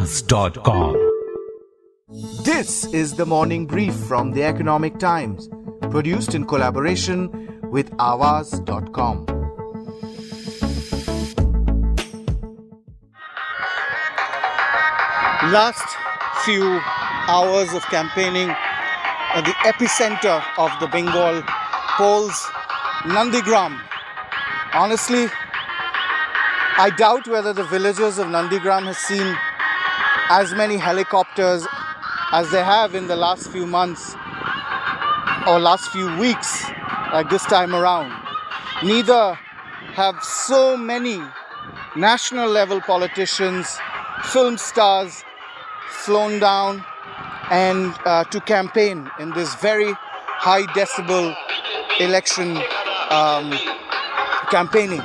Aawaz.com. This is the morning brief from the Economic Times, produced in collaboration with Aawaz.com. Last few hours of campaigning at the epicenter of the Bengal polls, Nandigram. Honestly, I doubt whether the villagers of Nandigram have seen as many helicopters as they have in the last few months or last few weeks like this time around. Neither have so many national level politicians, film stars flown down and to campaign in this very high decibel election campaigning.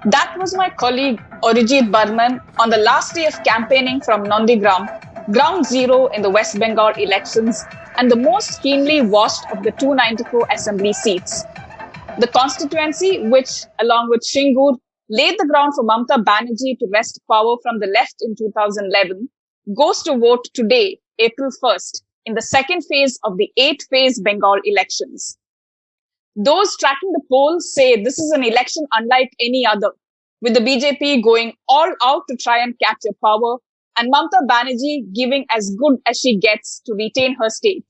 That was my colleague Arijit Barman on the last day of campaigning from Nandigram, ground zero in the West Bengal elections and the most keenly watched of the 294 assembly seats. The constituency, which, along with Shingur, laid the ground for Mamata Banerjee to wrest power from the left in 2011, goes to vote today, April 1st, in the second phase of the 8-phase Bengal elections. Those tracking the polls say this is an election unlike any other, with the BJP going all out to try and capture power and Mamata Banerjee giving as good as she gets to retain her state.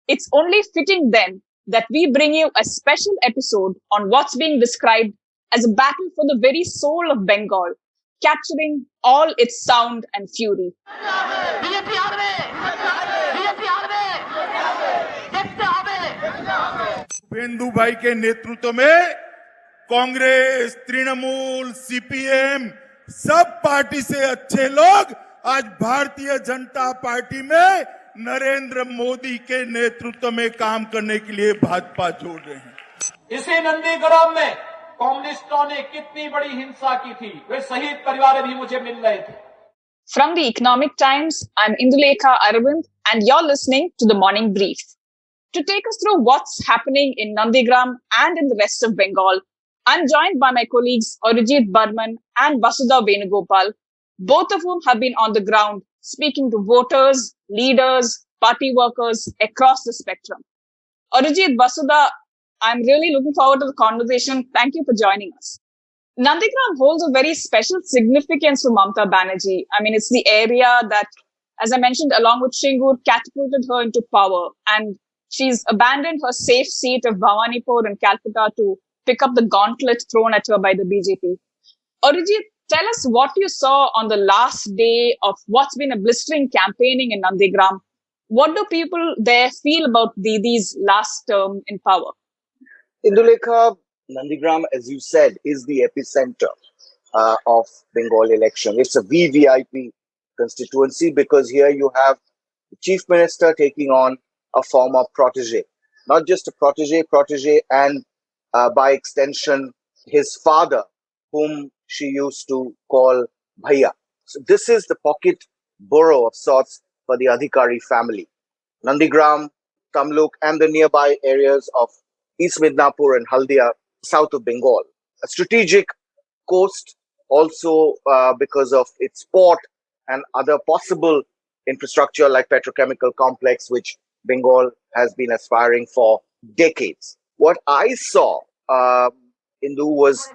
It's only fitting then that we bring you a special episode on what's being described as a battle for the very soul of Bengal, capturing all its sound and fury. बेंदु भाई के नेतृत्व में Congress, Trinamool, CPM सब party से अच्छे लोग आज Bharatiya Janata party में नरेंद्र मोदी के नेतृत्व में काम करने के लिए भाजपा जोड़ रहे हैं। इसी नंदीग्राम में कम्युनिस्टों ने कितनी बड़ी हिंसा की थी, वे शहीद परिवार भी मुझे मिल रहे थे। From the Economic Times, I'm Indulekha Arvind and you're listening to the Morning Brief. To take us through what's happening in Nandigram and in the rest of Bengal, I'm joined by my colleagues Arijit Barman and Vasudha Venugopal, both of whom have been on the ground speaking to voters, leaders, party workers across the spectrum. Arijit, Vasudha, I'm really looking forward to the conversation. Thank you for joining us. Nandigram holds a very special significance for Mamata Banerjee. I mean, it's the area that, as I mentioned, along with Shingur, catapulted her into power, and she's abandoned her safe seat of Bhawanipur in Calcutta to pick up the gauntlet thrown at her by the BJP. Arijit, tell us what you saw on the last day of what's been a blistering campaigning in Nandigram. What do people there feel about Didi's last term in power? Indulekha, Nandigram, as you said, is the epicenter of Bengal election. It's a VVIP constituency because here you have the Chief Minister taking on a former protege, not just a protege, and by extension, his father, whom she used to call Bhaiya. So this is the pocket borough of sorts for the Adhikari family. Nandigram, Tamluk, and the nearby areas of East Midnapur and Haldia, south of Bengal. A strategic coast also because of its port and other possible infrastructure like petrochemical complex, which Bengal has been aspiring for decades. What I saw, Indu, was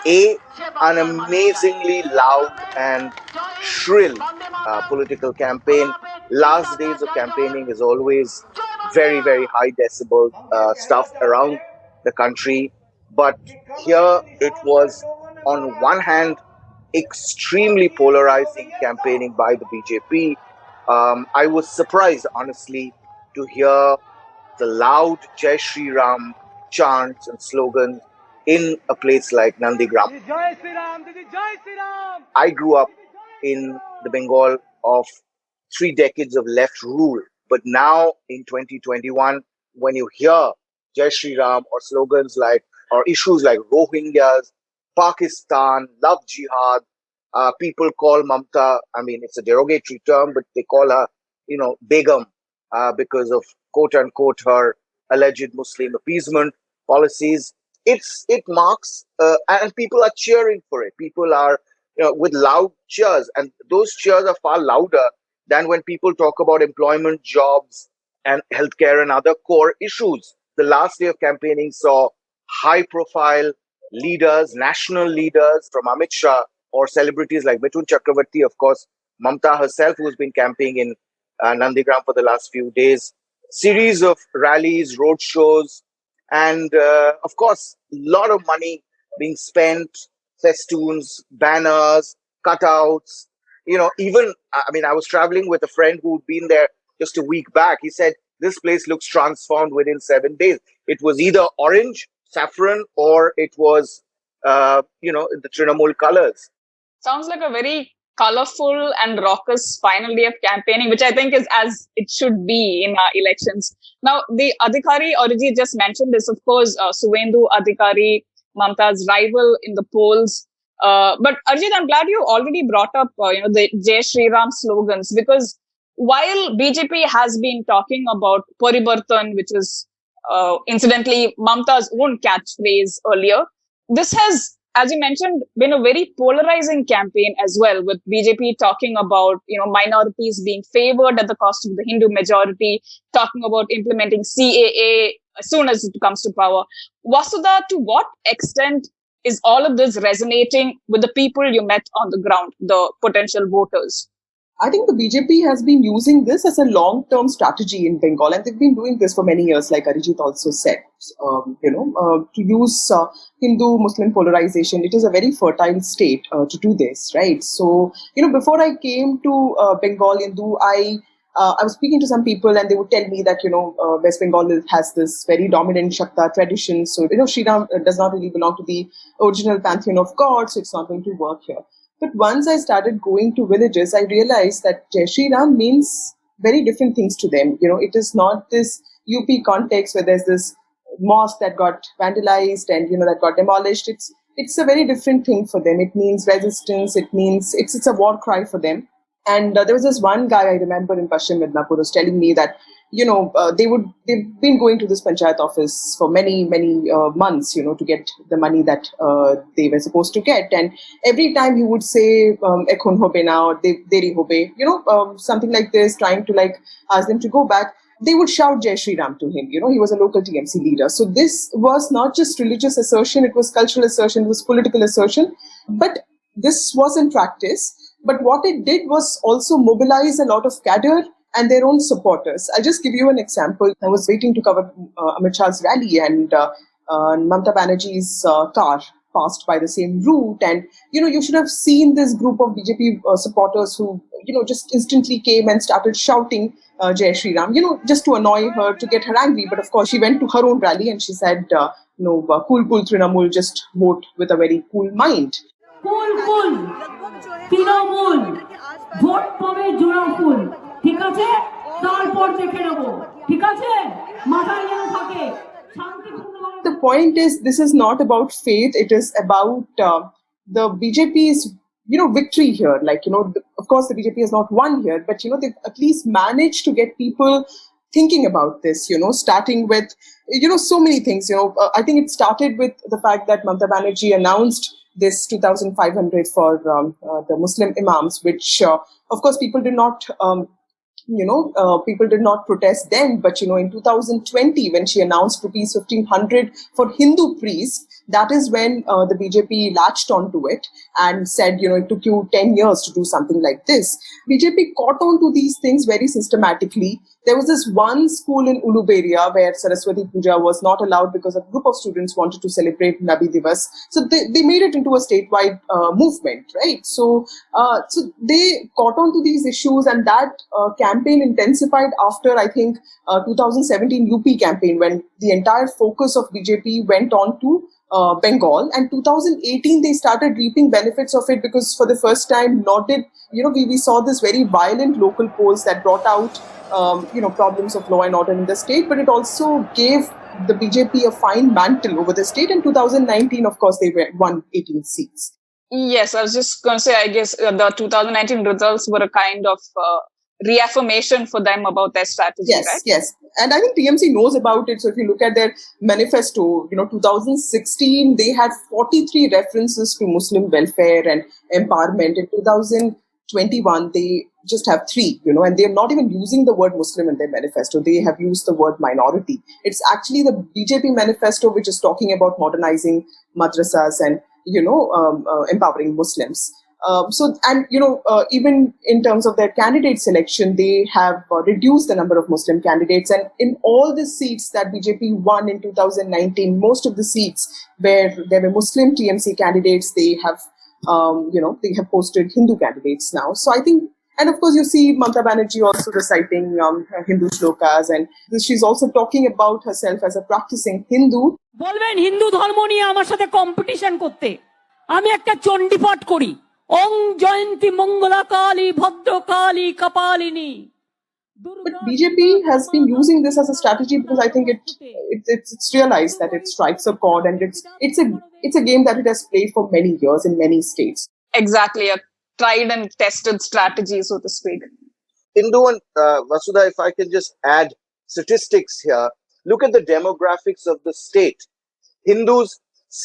an amazingly loud and shrill political campaign. Last days of campaigning is always very, very high decibel stuff around the country. But here it was, on one hand, extremely polarizing campaigning by the BJP. I was surprised, honestly, to hear the loud Jai Shri Ram chants and slogans in a place like Nandigram. I grew up in the Bengal of 3 decades of left rule, but now in 2021, when you hear Jai Shri Ram or slogans like, or issues like Rohingyas, Pakistan, love jihad, people call Mamata, I mean, it's a derogatory term, but they call her, Begum, because of quote unquote her alleged Muslim appeasement policies. It marks, and people are cheering for it. People are with loud cheers. And those cheers are far louder than when people talk about employment, jobs, and healthcare and other core issues. The last day of campaigning saw high profile leaders, national leaders from Amit Shah or celebrities like Mithun Chakravarti, of course, Mamata herself, who's been campaigning in Nandigram for the last few days, series of rallies, road shows, and of course, a lot of money being spent, festoons, banners, cutouts. Even, I mean, I was traveling with a friend who'd been there just a week back. He said, this place looks transformed within 7 days. It was either orange, saffron, or it was, the Trinamool colors. Sounds like a very colorful and raucous final day of campaigning, which I think is as it should be in elections. Now, the Adhikari Arijit just mentioned this, of course, Suvendu Adhikari, Mamata's rival in the polls. But Arijit, I'm glad you already brought up, the Jai Shri Ram slogans, because while BJP has been talking about Paribartan, which is incidentally Mamata's own catchphrase earlier, this has, as you mentioned, been a very polarizing campaign as well, with BJP talking about, minorities being favored at the cost of the Hindu majority, talking about implementing CAA as soon as it comes to power. Vasudha, to what extent is all of this resonating with the people you met on the ground, the potential voters? I think the BJP has been using this as a long-term strategy in Bengal, and they've been doing this for many years, like Arijit also said. To use Hindu-Muslim polarization, it is a very fertile state to do this, right? So, before I came to Bengal, I was speaking to some people, and they would tell me that, West Bengal has this very dominant Shakta tradition. So, Sri Ram does not really belong to the original pantheon of God, so it's not going to work here. But once I started going to villages, I realized that Jai Shri Ram means very different things to them. It is not this UP context where there's this mosque that got vandalized and, that got demolished. It's a very different thing for them. It means resistance. It means it's a war cry for them. And there was this one guy I remember in Paschim Midnapur was telling me that, they've been going to this panchayat office for many, many months, to get the money that they were supposed to get. And every time he would say, ekhon hobe na, or deri hobe, something like this, trying to ask them to go back, they would shout Jai Shri Ram to him. He was a local TMC leader. So this was not just religious assertion, it was cultural assertion, it was political assertion. But this was in practice. But what it did was also mobilize a lot of cadre and their own supporters. I'll just give you an example. I was waiting to cover Amit Shah's rally, and Mamata Banerjee's car passed by the same route. And, you should have seen this group of BJP supporters who, just instantly came and started shouting Jai Shri Ram, just to annoy her, to get her angry. But of course, she went to her own rally and she said, cool Trinamool, just vote with a very cool mind. Cool Trinamool, vote পাবে জোড়া ফুল, ঠিক আছে? তারপর দেখে নেব, ঠিক আছে? মাথায় যেন থাকে। The point is, this is not about faith. It is about the BJP's, victory here. Of course, the BJP has not won here, but, they've at least managed to get people thinking about this, starting with, so many things. I think it started with the fact that Mamata Banerjee announced this 2,500 for the Muslim imams, which, of course, people did not protest then. But, in 2020, when she announced rupees 1,500 for Hindu priests, that is when the BJP latched onto it and said, it took you 10 years to do something like this. BJP caught on to these things very systematically. There was this one school in Uluberia where Saraswati Puja was not allowed because a group of students wanted to celebrate Nabi Divas. So they made it into a statewide movement, right? So they caught on to these issues, and that campaign intensified after, I think, 2017 UP campaign, when the entire focus of BJP went on to Bengal. And 2018, they started reaping benefits of it, because for the first time, we saw this very violent local polls that brought out, problems of law and order in the state, but it also gave the BJP a fine mantle over the state. In 2019, of course, they won 18 seats. Yes, I was just going to say, I guess the 2019 results were a kind of reaffirmation for them about their strategy, Yes, right? yes. And I think TMC knows about it. So if you look at their manifesto, 2016, they had 43 references to Muslim welfare and empowerment. In 2021, they just have 3, and they're not even using the word Muslim in their manifesto. They have used the word minority. It's actually the BJP manifesto which is talking about modernizing madrasas and, empowering Muslims. Even in terms of their candidate selection, they have reduced the number of Muslim candidates. And in all the seats that BJP won in 2019, most of the seats where there were Muslim TMC candidates, they have, they have posted Hindu candidates now. So I think, and of course, you see Mamata Banerjee also reciting Hindu shlokas, and she's also talking about herself as a practicing Hindu. বলবেন হিন্দু ধর্ম নিয়ে আমার সাথে competition করতে, আমি একটা চণ্ডীপাঠ করি, ওং জয়ন্তী মঙ্গলা কালী ভদ্র Kali Kapalini. But BJP has been using this as a strategy because I think it's realized that it strikes a chord, and it's a game that it has played for many years in many states. Exactly, a tried and tested strategy, so to speak. Hindu and Vasudha, if I can just add statistics here, look at the demographics of the state. Hindus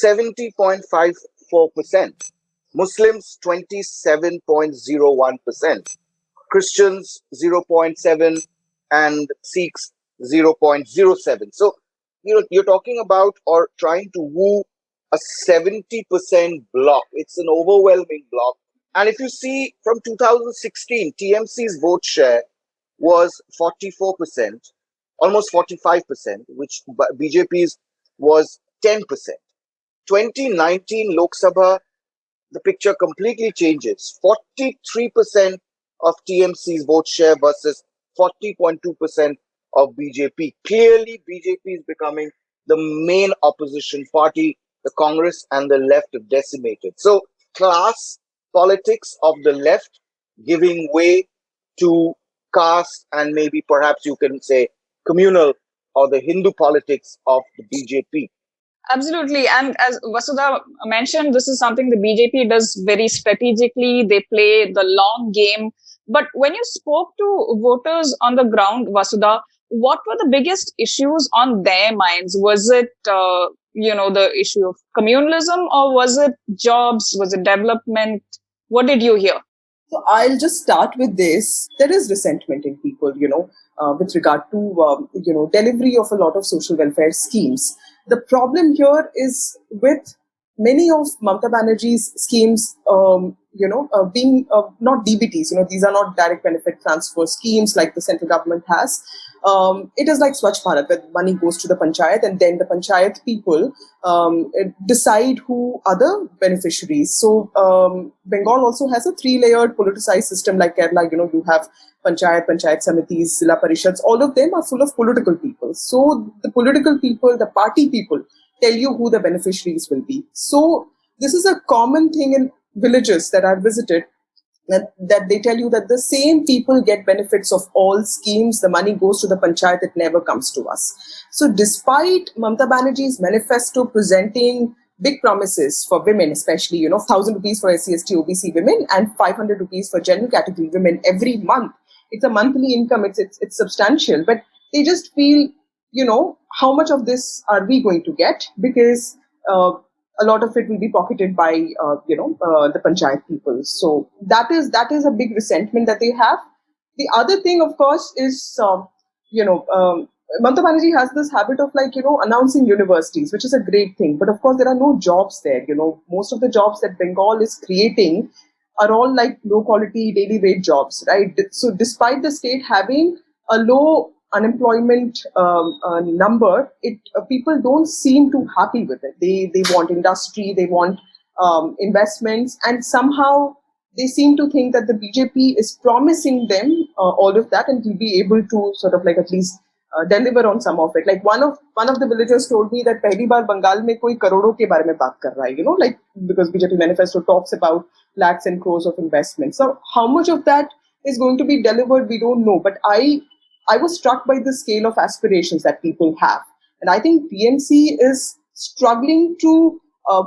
70.54%, Muslims 27.01%, Christians 0.7%, and Sikhs 0.07%. So, you're talking about or trying to woo a 70% block. It's an overwhelming block. And if you see from 2016, TMC's vote share was 44%, almost 45%, which BJP's was 10%. 2019 Lok Sabha, the picture completely changes. 43% of TMC's vote share versus 40.2% of BJP. Clearly, BJP is becoming the main opposition party. The Congress and the left have decimated. So, class politics of the left giving way to caste and maybe perhaps you can say communal or the Hindu politics of the BJP. Absolutely. And as Vasudha mentioned, this is something the BJP does very strategically. They play the long game. But when you spoke to voters on the ground, Vasudha, what were the biggest issues on their minds? Was it, the issue of communalism, or was it jobs? Was it development? What did you hear? So I'll just start with this. There is resentment in people, with regard to, delivery of a lot of social welfare schemes. The problem here is with many of Mamata Banerjee's schemes, being not DBTs. These are not direct benefit transfer schemes like the central government has. It is like Swachh Bharat, where money goes to the panchayat, and then the panchayat people decide who are the beneficiaries. So Bengal also has a 3-layered politicized system like Kerala. You have panchayat samitis, zilla parishads. All of them are full of political people. So the political people, the party people, tell you who the beneficiaries will be. So this is a common thing in villages that I've visited, that they tell you that the same people get benefits of all schemes. The money goes to the panchayat, it never comes to us. So despite Mamata Banerjee's manifesto presenting big promises for women, especially, 1,000 rupees for SC/ST OBC women and 500 rupees for general category women every month. It's a monthly income, it's substantial, but they just feel, how much of this are we going to get? Because a lot of it will be pocketed by, the panchayat people. So that is a big resentment that they have. The other thing, of course, is, Mamata Banerjee has this habit of announcing universities, which is a great thing. But of course, there are no jobs there. Most of the jobs that Bengal is creating are all like low quality daily wage jobs, right? So despite the state having a low unemployment number, people don't seem too happy with it. They want industry, they want investments, and somehow they seem to think that the BJP is promising them all of that, and will be able to sort of at least deliver on some of it. Like one of the villagers told me that पहली बार बंगाल में कोई करोड़ों के बारे में बात कर रहा है, because BJP manifesto talks about lakhs and crores of investment. So how much of that is going to be delivered, we don't know. But I was struck by the scale of aspirations that people have. And I think TMC is struggling to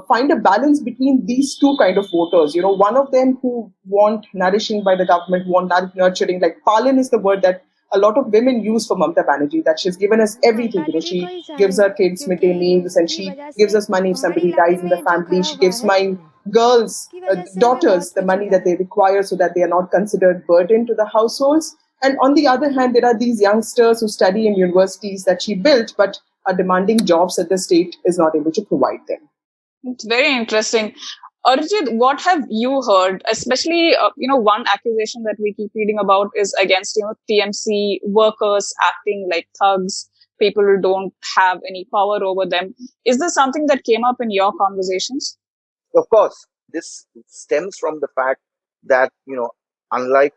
find a balance between these two kind of voters. One of them who want nourishing by the government, want nurturing. Like Palin is the word that a lot of women use for Mamata Banerjee, that she's given us everything. She gives her kids midday meals, and she gives us money if somebody dies in the family. She gives my girls, daughters, the money that they require so that they are not considered burden to the households. And on the other hand, there are these youngsters who study in universities that she built but are demanding jobs that the state is not able to provide them. It's very interesting. Arijit, what have you heard? Especially, one accusation that we keep reading about is against, TMC workers acting like thugs, people who don't have any power over them. Is this something that came up in your conversations? Of course, this stems from the fact that, unlike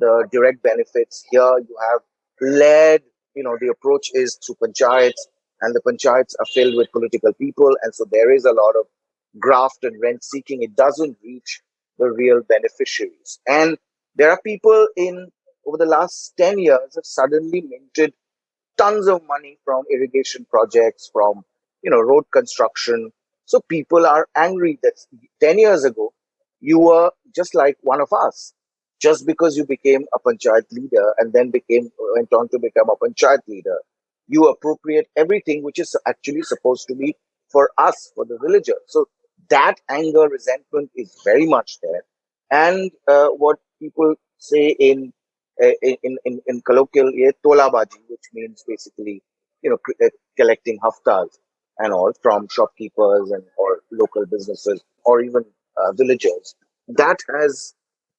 the direct benefits, here you have led, the approach is through panchayats, and the panchayats are filled with political people. And so there is a lot of graft and rent seeking. It doesn't reach the real beneficiaries. And there are people over the last 10 years have suddenly minted tons of money from irrigation projects, from, road construction. So people are angry that 10 years ago, you were just like one of us. Just because you became a panchayat leader and then went on to become a panchayat leader, you appropriate everything which is actually supposed to be for us, for the villagers. So that anger, resentment is very much there. And what people say in colloquial, tolabaji, which means basically, collecting haftas and all from shopkeepers or local businesses or even villagers, that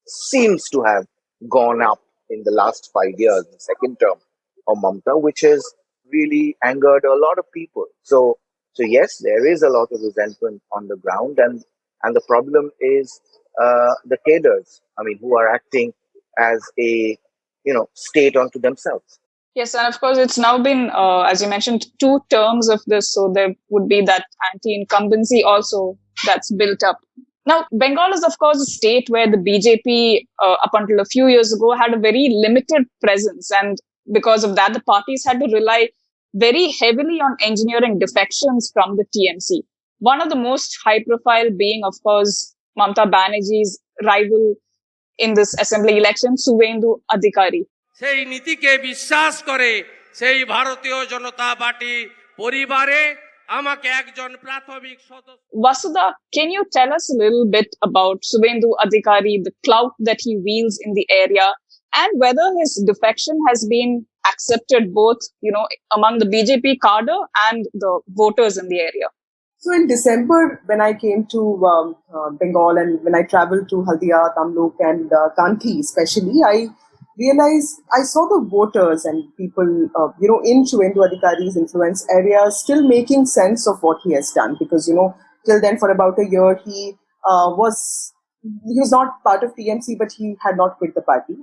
seems to have gone up in the last 5 years, the second term of Mamata, which has really angered a lot of people. So yes, there is a lot of resentment on the ground, and the problem is the cadres. Who are acting as a state unto themselves. Yes, and of course, it's now been, as you mentioned, 2 terms of this, so there would be that anti-incumbency also that's built up. Now, Bengal is, of course, a state where the BJP, up until a few years ago, had a very limited presence. And because of that, the parties had to rely very heavily on engineering defections from the TMC. One of the most high-profile being, of course, Mamata Banerjee's rival in this assembly election, Suvendu Adhikari. সেই নীতিকে বিশ্বাস করে সেই ভারতীয় জনতা party পরিবারে আমাকে একজন প্রাথমিক সদস্য Vasudha, can you tell us a little bit about Suvendu Adhikari, the clout that he wields in the area, and whether his defection has been accepted both, among the BJP cadre and the voters in the area? So in December, when I came to Bengal and when I traveled to Haldia, Tamluk and Kanthi especially, I realized I saw the voters and people, in Suvendu Adhikari's influence areas still making sense of what he has done. Because, till then for about a year, he was not part of TMC, but he had not quit the party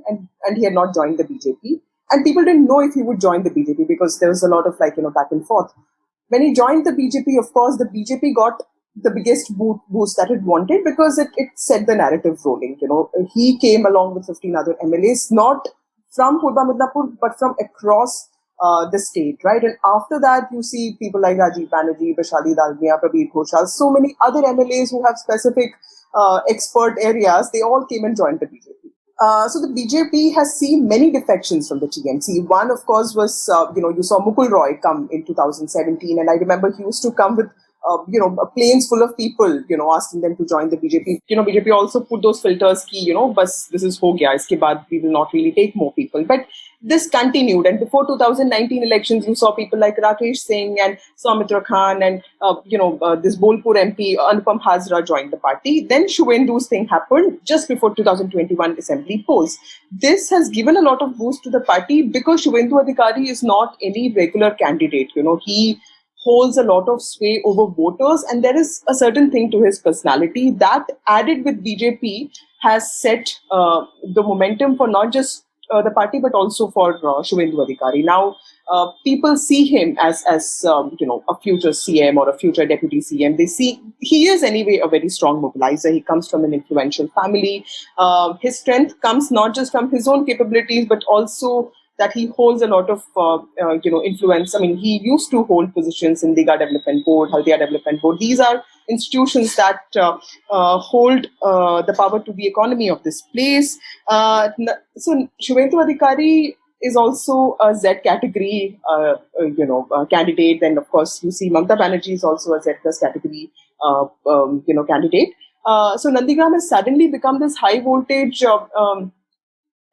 and he had not joined the BJP. And people didn't know if he would join the BJP because there was a lot of back and forth. When he joined the BJP, of course, the BJP got the biggest boost that it wanted because it set the narrative rolling. He came along with 15 other MLAs, not from Purba Midnapur, but from across the state, right? And after that, you see people like Rajiv Banerjee, Vaishali Dalmia, Prabir Ghoshal, so many other MLAs who have specific expert areas, they all came and joined the BJP. So the BJP has seen many defections from the TMC. One, of course, was, you saw Mukul Roy come in 2017. And I remember he used to come with, planes full of people, asking them to join the BJP. BJP also put those filters ki, bas this is ho gaya, iske baad we will not really take more people. But this continued. And before 2019 elections, you saw people like Rakesh Singh and Soumitra Khan and, this Bolpur MP, Anupam Hazra joined the party. Then Shuvendu's thing happened just before 2021 assembly polls. This has given a lot of boost to the party because Suvendu Adhikari is not any regular candidate. He holds a lot of sway over voters, and there is a certain thing to his personality that, added with BJP, has set the momentum for not just the party but also for Suvendu Adhikari. Now, people see him as a future CM or a future deputy CM. They see he is anyway a very strong mobilizer. He comes from an influential family. His strength comes not just from his own capabilities but also that he holds a lot of influence. I mean, he used to hold positions in Diga Development Board, Haldia Development Board. These are institutions that hold the power to the economy of this place. So Shubhendu Adhikari is also a Z category, candidate. Then, of course, you see Mamata Banerjee is also a Z plus category, candidate. So Nandigram has suddenly become this high voltage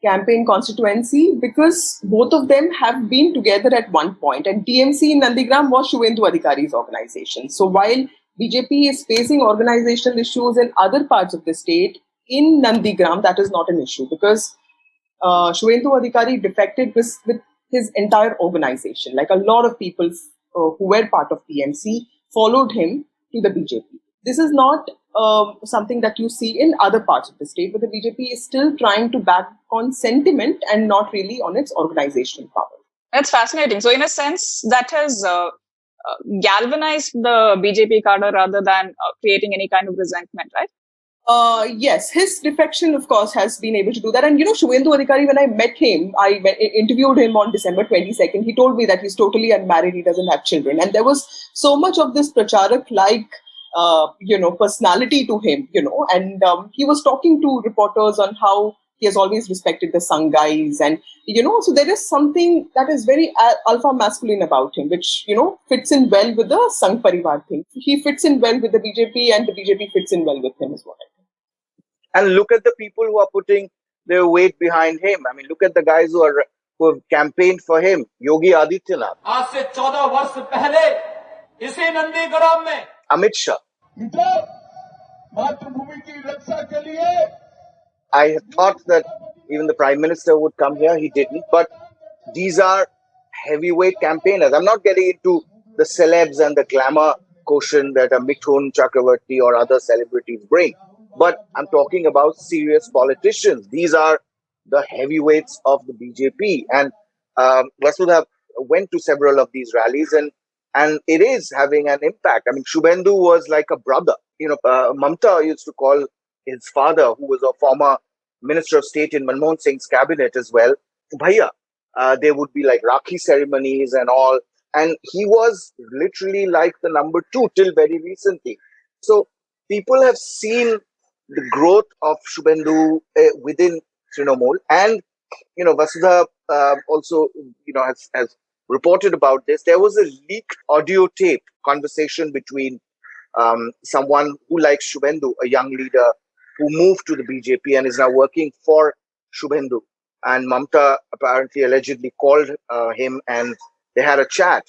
campaign constituency because both of them have been together at one point. And TMC in Nandigram was Shubhendu Adhikari's organization. So while BJP is facing organizational issues in other parts of the state, in Nandigram, that is not an issue because Shubhendu Adhikari defected with his entire organization. Like a lot of people who were part of TMC followed him to the BJP. This is not something that you see in other parts of the state, but the BJP is still trying to back on sentiment and not really on its organizational power. That's fascinating. So in a sense, that has galvanized the BJP cadre rather than creating any kind of resentment, right? Yes, his defection, of course, has been able to do that. And, Shubhendu Adhikari, when I met him, I interviewed him on December 22nd. He told me that he's totally unmarried, he doesn't have children. And there was so much of this pracharak-like, personality to him, and he was talking to reporters on how he has always respected the Sangh guys. And, so there is something that is very alpha masculine about him, which, fits in well with the Sangh Parivar thing. He fits in well with the BJP and the BJP fits in well with him is what I think. And look at the people who are putting their weight behind him. I mean, look at the guys who have campaigned for him. Yogi Adityanath. आज से 14 वर्ष पहले इसी नंदीग्राम में Amit Shah. I had thought that even the Prime Minister would come here. He didn't. But these are heavyweight campaigners. I'm not getting into the celebs and the glamour quotient that a Mithun Chakravarti or other celebrities bring. But I'm talking about serious politicians. These are the heavyweights of the BJP. And Vasudha went to several of these rallies and it is having an impact. I mean, Shubhendu was like a brother. Mamata used to call his father, who was a former Minister of State in Manmohan Singh's cabinet as well, Bhaiya. There would be like Rakhi ceremonies and all. And he was literally like the number 2 till very recently. So people have seen the growth of Shubhendu within Trinamool. And, Vasudha also, has reported about this. There was a leaked audio tape conversation between someone who likes Shubhendu, a young leader who moved to the BJP and is now working for Shubhendu. And Mamata apparently allegedly called him and they had a chat.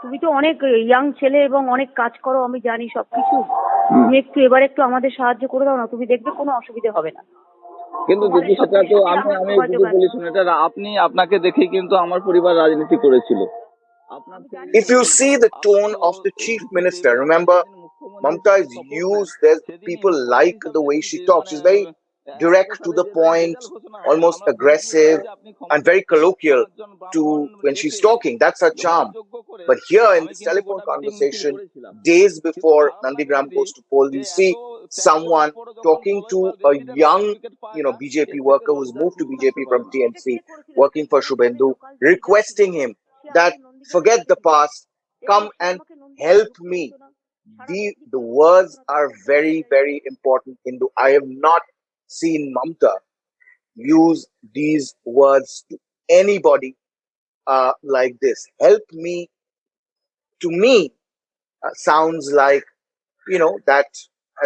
তুমি তো অনেক young ছেলে এবং অনেক কাজ করো, আমি জানি সবকিছু। তুমি একটু আমাদের সাহায্য করে দাও না, তুমি দেখবে কোনো অসুবিধা হবে না। কিন্তু দিদি, সেটা তো আমি যদি বলি শুনে, এটা আপনাকে দেখেই কিন্তু আমার পরিবার রাজনীতি করেছিল। If you see the tone of the chief minister, remember, Mamata is used, there's people like the way she talks. She's very direct to the point, almost aggressive and very colloquial when she's talking. That's her charm. But here in this telephone conversation, days before Nandigram goes to poll, you see someone talking to a young, BJP worker who's moved to BJP from TMC, working for Shubhendu, requesting him that forget the past, come and help me. The words are very, very important. I have not seen Mamata use these words to anybody like this. Help me, to me, sounds like, that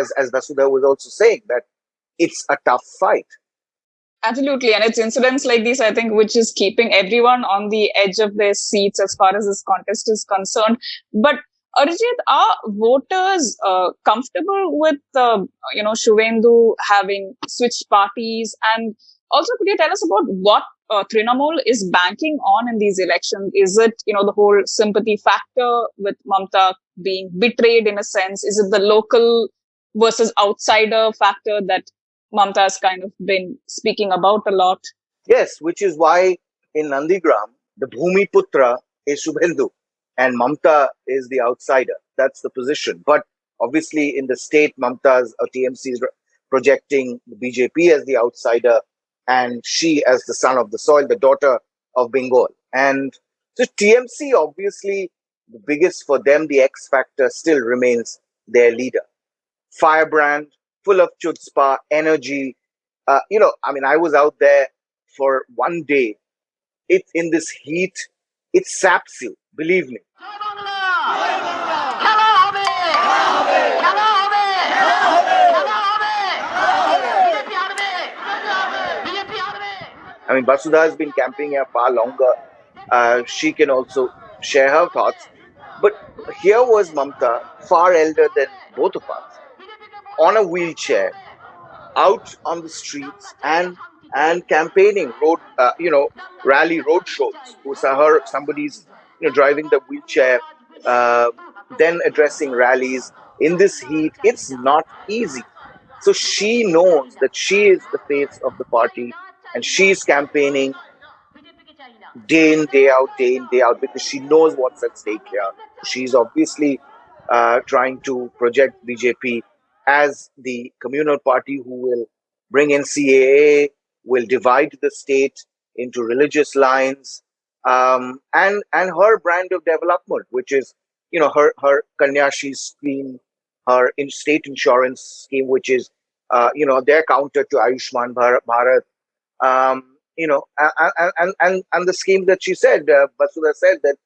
as Vasudha was also saying, that it's a tough fight. Absolutely. And it's incidents like these, I think, which is keeping everyone on the edge of their seats as far as this contest is concerned. But Arijit, are voters comfortable with, Shubhendu having switched parties? And also, could you tell us about what Trinamool is banking on in these elections? Is it, the whole sympathy factor with Mamata being betrayed in a sense? Is it the local versus outsider factor that Mamata has kind of been speaking about a lot? Yes, which is why in Nandigram, the Bhumi Putra is Shubhendu and Mamata is the outsider. That's the position. But obviously in the state, Mamata's TMC is projecting the BJP as the outsider and she as the son of the soil, the daughter of Bengal. And so TMC, obviously, the biggest for them, the X factor still remains their leader. Firebrand, full of chutzpah, energy. I was out there for one day. It in this heat, it saps you, believe me. I mean, Vasudha has been camping here far longer. She can also share her thoughts. But here was Mamata, far elder than both of us, on a wheelchair, out on the streets and campaigning, rally road shows. We saw her, somebody's driving the wheelchair, then addressing rallies in this heat. It's not easy. So she knows that she is the face of the party, and she's campaigning day in, day out, because she knows what's at stake here. She's obviously trying to project BJP as the communal party who will bring in CAA, will divide the state into religious lines, and her brand of development, which is her Kanyashi scheme, her state insurance scheme, which is their counter to Ayushman Bharat. And the scheme that she said, Vasudha said that,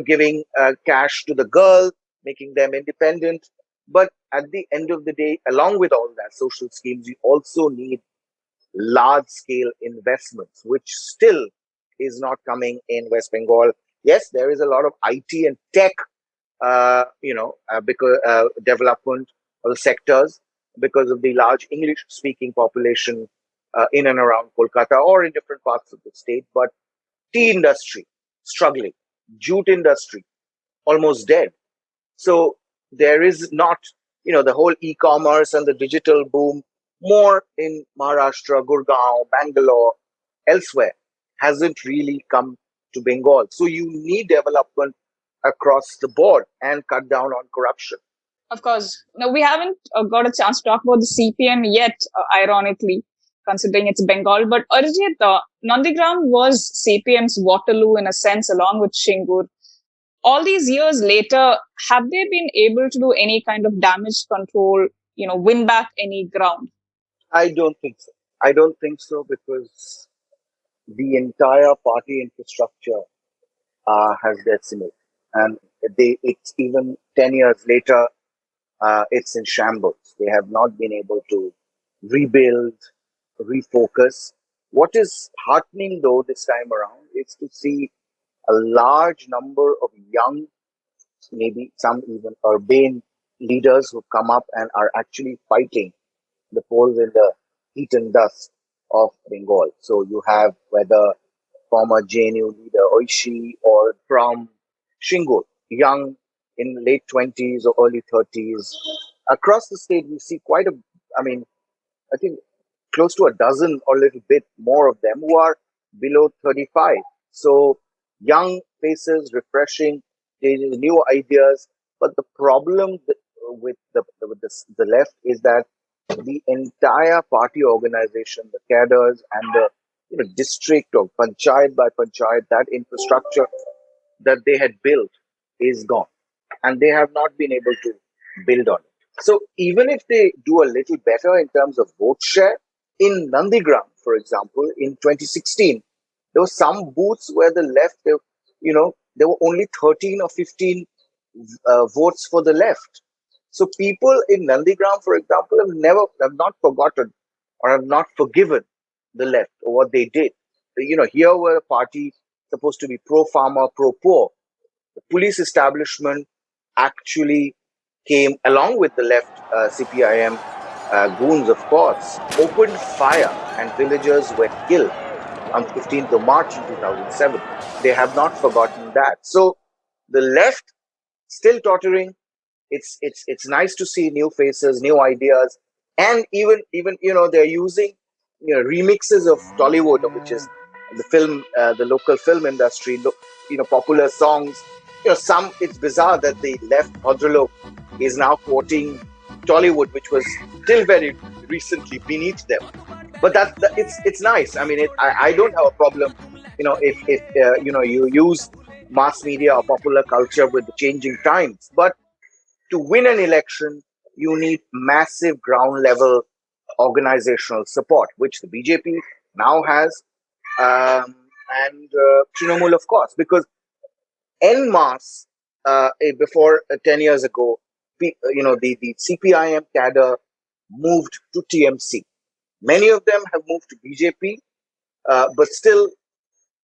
giving cash to the girl, making them independent. But at the end of the day, along with all that social schemes, you also need large scale investments, which still is not coming in West Bengal. Yes, there is a lot of IT and tech, because development of the sectors because of the large English speaking population in and around Kolkata or in different parts of the state. But tea industry struggling, jute industry almost dead. So there is not, the whole e-commerce and the digital boom more in Maharashtra, Gurgaon, Bangalore, elsewhere hasn't really come to Bengal. So you need development across the board and cut down on corruption. Of course. Now, we haven't got a chance to talk about the CPM yet, ironically, considering it's Bengal. But Arijit, Nandigram was CPM's Waterloo in a sense, along with Shingur. All these years later, have they been able to do any kind of damage control, win back any ground? I don't think so. I don't think so, because the entire party infrastructure has decimated. And it's even 10 years later, it's in shambles. They have not been able to rebuild, refocus. What is heartening, though, this time around is to see a large number of young, maybe some even urbane leaders who come up and are actually fighting the polls in the heat and dust of Bengal. So you have whether former JNU leader Oishi or from Shingur, young in late 20s or early 30s. Across the state, we see quite I think close to a dozen or a little bit more of them who are below 35. So young faces, refreshing, new ideas. But the problem with the left is that the entire party organization, the cadres and the district or panchayat by panchayat, that infrastructure that they had built is gone, and they have not been able to build on it. So even if they do a little better in terms of vote share, in Nandigram, for example, in 2016, there were some booths where the left, there were only 13 or 15 votes for the left. So people in Nandigram, for example, have not forgotten or have not forgiven the left or what they did. Here were a party supposed to be pro-farmer, pro-poor. The police establishment actually came along with the left CPIM goons, of course, opened fire and villagers were killed on 15th of March in 2007. They have not forgotten that. So the left still tottering. It's nice to see new faces, new ideas, and even they're using remixes of Tollywood, which is the film, the local film industry, popular songs. It's bizarre that the left Bhadralok is now quoting Tollywood, which was till very recently beneath them. But it's nice. I mean, I don't have a problem if you use mass media or popular culture with the changing times. But to win an election, you need massive ground level organizational support, which the BJP now has, and Trinamool, of course, because en masse, before 10 years ago, the CPIM cadre moved to TMC. Many of them have moved to BJP, but still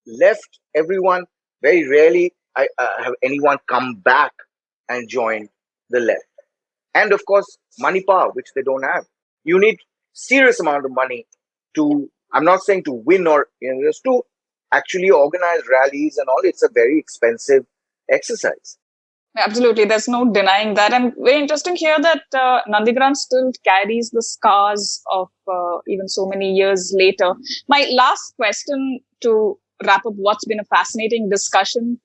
left everyone. Very rarely have anyone come back and join the left. And of course, money power, which they don't have. You need serious amount of money to, I'm not saying to win or, just to actually organize rallies and all. It's a very expensive exercise. Absolutely, there's no denying that. And very interesting here that Nandigram still carries the scars of even so many years later. My last question to wrap up what's been a fascinating discussion.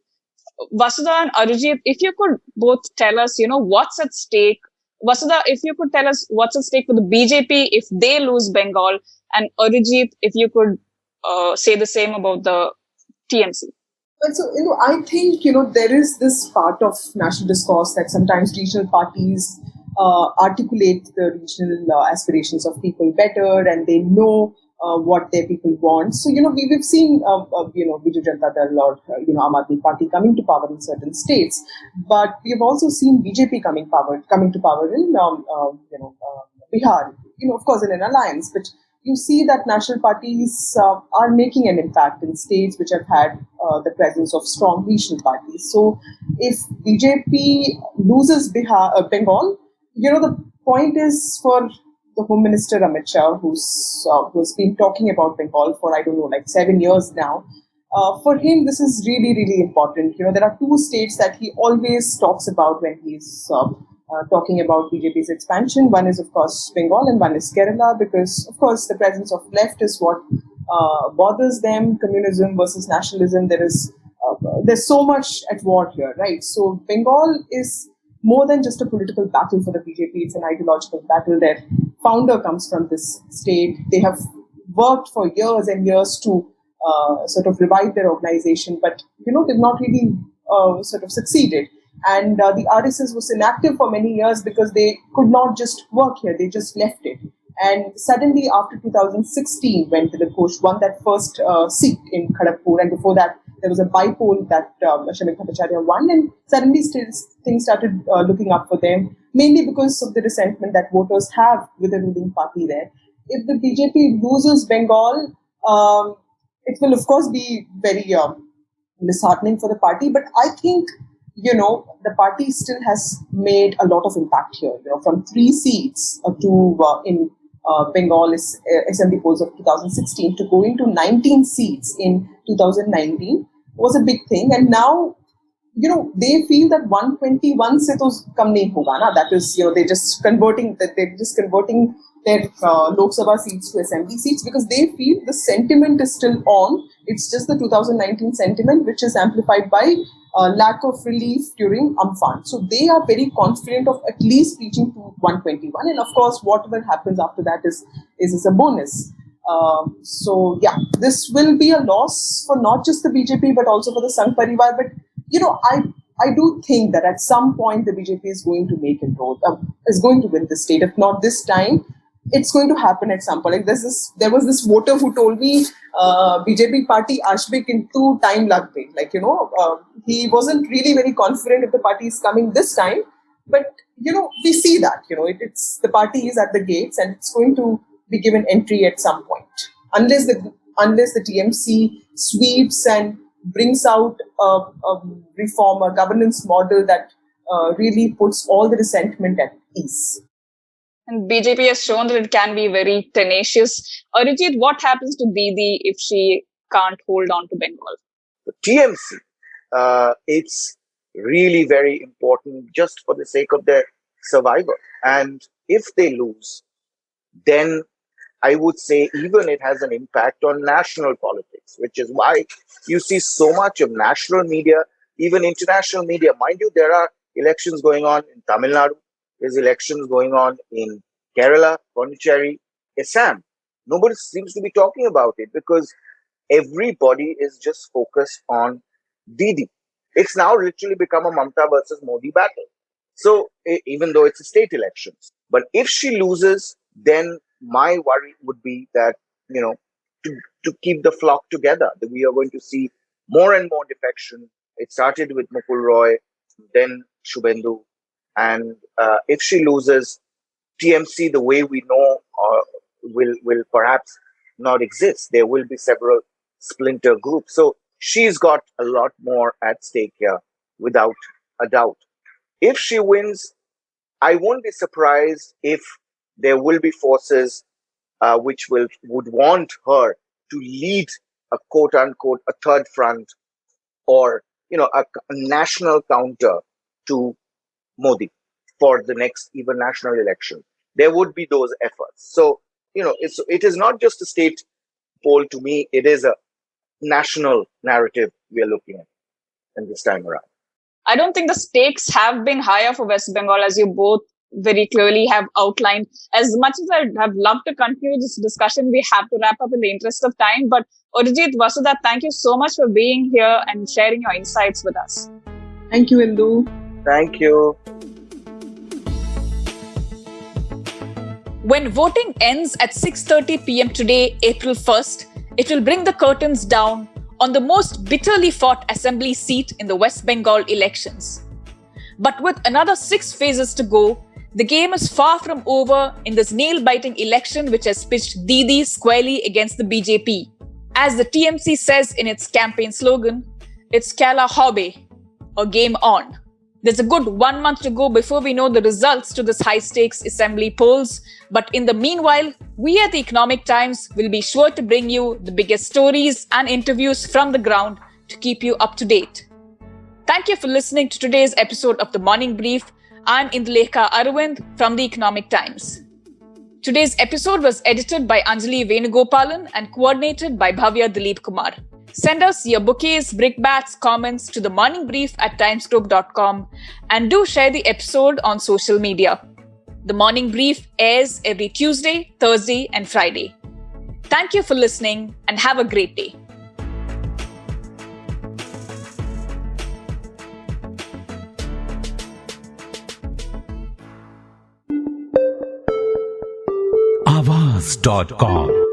Vasudha and Arijit, if you could both tell us, what's at stake. Vasudha, if you could tell us what's at stake for the BJP if they lose Bengal, and Arijit, if you could say the same about the TMC. Well, so, I think, there is this part of national discourse that sometimes regional parties articulate the regional aspirations of people better, and they know what their people want. So, we've seen, Biju Janata Dal or, Aam Aadmi Party coming to power in certain states, but we've also seen BJP coming to power in, Bihar, of course, in an alliance, but you see that national parties are making an impact in states which have had the presence of strong regional parties. So if BJP loses Bengal, the point is for the Home Minister Amit Shah, who's been talking about Bengal for, 7 years now. For him, this is really, really important. There are two states that he always talks about when he's talking about BJP's expansion. One is, of course, Bengal, and one is Kerala, because, of course, the presence of left is what bothers them. Communism versus nationalism. There's so much at war here, right? So Bengal is more than just a political battle for the BJP. It's an ideological battle. Their founder comes from this state. They have worked for years and years to sort of revive their organization, but they've not really sort of succeeded. And the RSS was inactive for many years because they could not just work here. They just left it. And suddenly, after 2016, when Dilip Ghosh won that first seat in Kharagpur, and before that, there was a by-poll that Shamik Bhattacharya won, and suddenly things started looking up for them, mainly because of the resentment that voters have with the ruling party there. If the BJP loses Bengal, it will, of course, be very disheartening for the party, but I think the party still has made a lot of impact here. From 3 seats in Bengal assembly polls of 2016 to going to 19 seats in 2019 was a big thing. And now, they feel that 121 se to kam nahi hoga na. That is, they're just converting their Lok Sabha seats to assembly seats because they feel the sentiment is still on. It's just the 2019 sentiment, which is amplified by lack of relief during Amphan. So they are very confident of at least reaching to 121. And of course, whatever happens after that is a bonus. So yeah, this will be a loss for not just the BJP, but also for the Sangh Parivar. But, I do think that at some point the BJP is going to make inroads, is going to win the state. If not this time, it's going to happen at some point. Like there was this voter who told me BJP party ashbe kintu time lagbe. He wasn't really very confident if the party is coming this time. But we see that it's the party is at the gates and it's going to be given entry at some point, unless the TMC sweeps and brings out a reform, a governance model that really puts all the resentment at ease. And BJP has shown that it can be very tenacious. Arijit, what happens to Didi if she can't hold on to Bengal? The TMC, it's really very important just for the sake of their survival. And if they lose, then I would say even it has an impact on national politics, which is why you see so much of national media, even international media. Mind you, there are elections going on in Tamil Nadu. There's elections going on in Kerala, Pondicherry, Assam. Nobody seems to be talking about it because everybody is just focused on Didi. It's now literally become a Mamata versus Modi battle. So even though it's a state elections, but if she loses, then my worry would be that, to keep the flock together, that we are going to see more and more defection. It started with Mukul Roy, then Shubhendu. And if she loses, TMC, the way we know, will perhaps not exist. There will be several splinter groups. So she's got a lot more at stake here, without a doubt. If she wins, I won't be surprised if there will be forces which would want her to lead a quote unquote a third front, or a national counter to Modi for the next even national election. There would be those efforts. So it is not just a state poll. To me, it is a national narrative we are looking at in this time around. I don't think the stakes have been higher for West Bengal, as you both very clearly have outlined. As much as I have loved to continue this discussion, we have to wrap up in the interest of time. But Arijit, Vasudha, thank you so much for being here and sharing your insights with us. Thank you, Indu. Thank you. When voting ends at 6:30 p.m. today, April 1st, it will bring the curtains down on the most bitterly fought assembly seat in the West Bengal elections. But with another 6 phases to go, the game is far from over in this nail-biting election which has pitched Didi squarely against the BJP. As the TMC says in its campaign slogan, it's Kala Hobe, or game on. There's a good 1 month to go before we know the results to this high-stakes assembly polls. But in the meanwhile, we at the Economic Times will be sure to bring you the biggest stories and interviews from the ground to keep you up to date. Thank you for listening to today's episode of The Morning Brief. I'm Indulekha Aravind from the Economic Times. Today's episode was edited by Anjali Venugopalan and coordinated by Bhavya Dilip Kumar. Send us your bouquets, brickbats, comments to themorningbrief@timesgroup.com and do share the episode on social media. The Morning Brief airs every Tuesday, Thursday and Friday. Thank you for listening and have a great day. Avaz.com